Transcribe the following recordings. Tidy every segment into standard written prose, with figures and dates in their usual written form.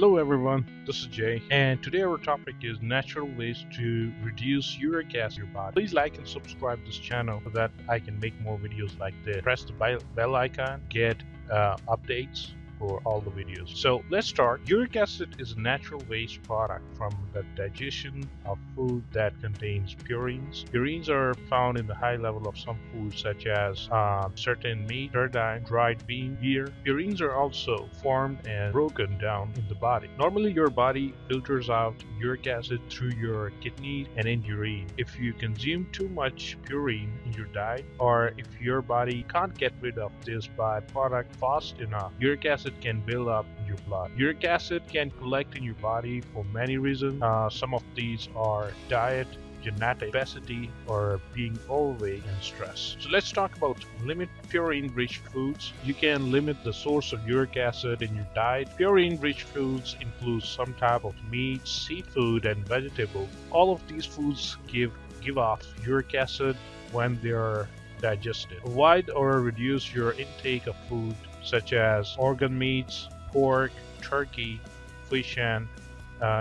Hello everyone, this is Jay, and today our topic is natural ways to reduce uric acid in your body. Please like and subscribe this channel so that I can make more videos like this. Press the bell icon, get updates for all the videos. So let's start. Uric acid is a natural waste product from the digestion of food that contains purines. Purines are found in the high level of some foods such as certain meat, sardine, dried bean, beer. Purines are also formed and broken down in the body. Normally your body filters out uric acid through your kidneys and in urine. If you consume too much purine in your diet, or if your body can't get rid of this byproduct fast enough, uric acid can build up in your blood. Uric acid can collect in your body for many reasons. Some of these are diet, genetic, obesity, or being overweight and stress. So let's talk about limit purine-rich foods. You can limit the source of uric acid in your diet. Purine-rich foods include some type of meat, seafood, and vegetables. All of these foods give off uric acid when they are digested. Avoid or reduce your intake of food such as organ meats, pork, turkey, fish and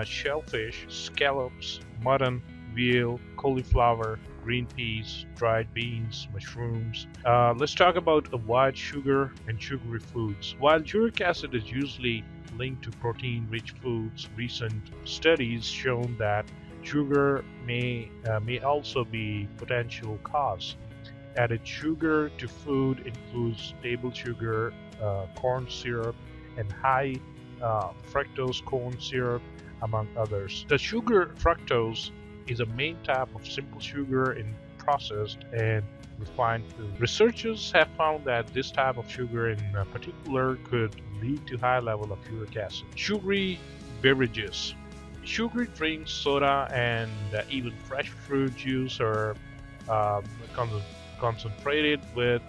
shellfish, scallops, mutton, veal, cauliflower, green peas, dried beans, mushrooms. Let's talk about avoid sugar and sugary foods. While uric acid is usually linked to protein-rich foods, recent studies shown that sugar may also be potential cause. Added sugar to food includes table sugar, corn syrup, and high fructose corn syrup, among others. The sugar fructose is a main type of simple sugar in processed and refined food. Researchers have found that this type of sugar in particular could lead to high level of uric acid. Sugary beverages. Sugary drinks, soda, and even fresh fruit juice are concentrated with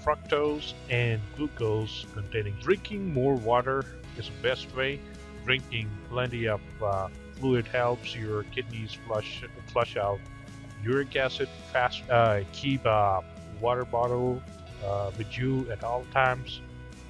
fructose and glucose containing. Drinking more water is the best way. Drinking plenty of fluid helps your kidneys flush out uric acid fast. Keep a water bottle with you at all times.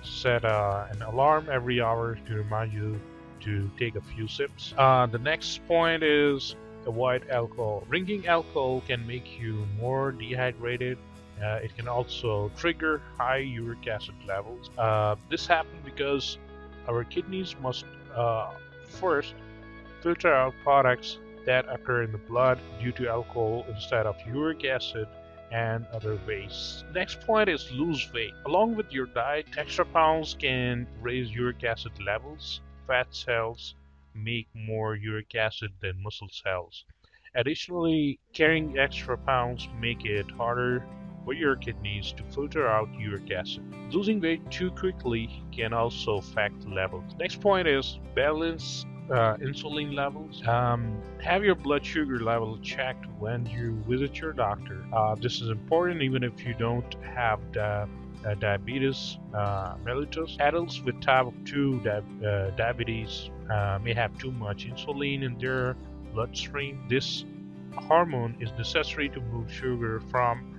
Set an alarm every hour to remind you to take a few sips. The next point is avoid alcohol. Drinking alcohol can make you more dehydrated. It can also trigger high uric acid levels. This happens because our kidneys must first filter out products that occur in the blood due to alcohol instead of uric acid and other wastes. Next point is lose weight. Along with your diet, extra pounds can raise uric acid levels. Fat cells make more uric acid than muscle cells. Additionally, carrying extra pounds make it harder for your kidneys to filter out uric acid. Losing weight too quickly can also affect levels. Next point is balance insulin levels. Have your blood sugar level checked when you visit your doctor. This is important even if you don't have diabetes mellitus. Adults with type 2 diabetes may have too much insulin in their bloodstream. This hormone is necessary to move sugar from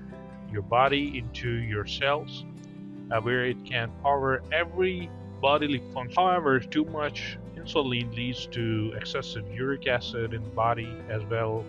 your body into your cells, where it can power every bodily function. However, too much insulin leads to excessive uric acid in the body as well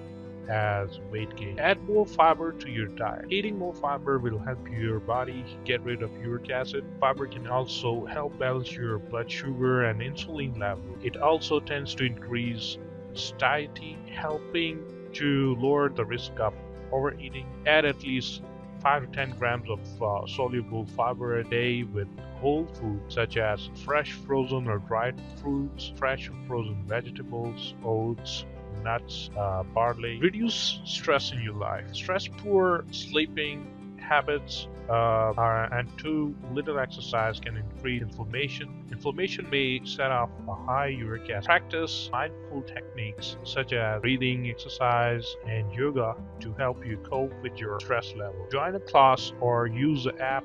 as weight gain. Add more fiber to your diet. Eating more fiber will help your body get rid of uric acid. Fiber can also help balance your blood sugar and insulin level. It also tends to increase satiety, helping to lower the risk of overeating. Add at least 5 to 10 grams of soluble fiber a day with whole foods such as fresh, frozen, or dried fruits, fresh and frozen vegetables, oats, nuts, barley. Reduce stress in your life. Stress, poor sleeping habits, and too little exercise can increase inflammation. Inflammation may set off a high uric acid. Practice mindful techniques such as breathing exercise and yoga to help you cope with your stress level. Join a class or use an app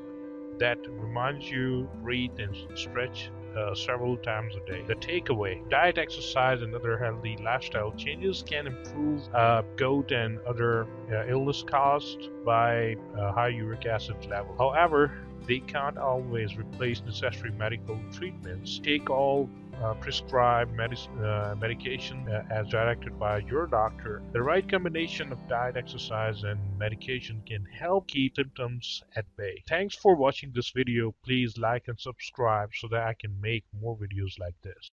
that reminds you breathe and stretch several times a day. The takeaway: diet, exercise, and other healthy lifestyle changes can improve gout and other illness caused by high uric acid level. However, they can't always replace necessary medical treatments. Take all prescribe medication as directed by your doctor. The right combination of diet, exercise, and medication can help keep symptoms at bay. Thanks for watching this video. Please like and subscribe so that I can make more videos like this.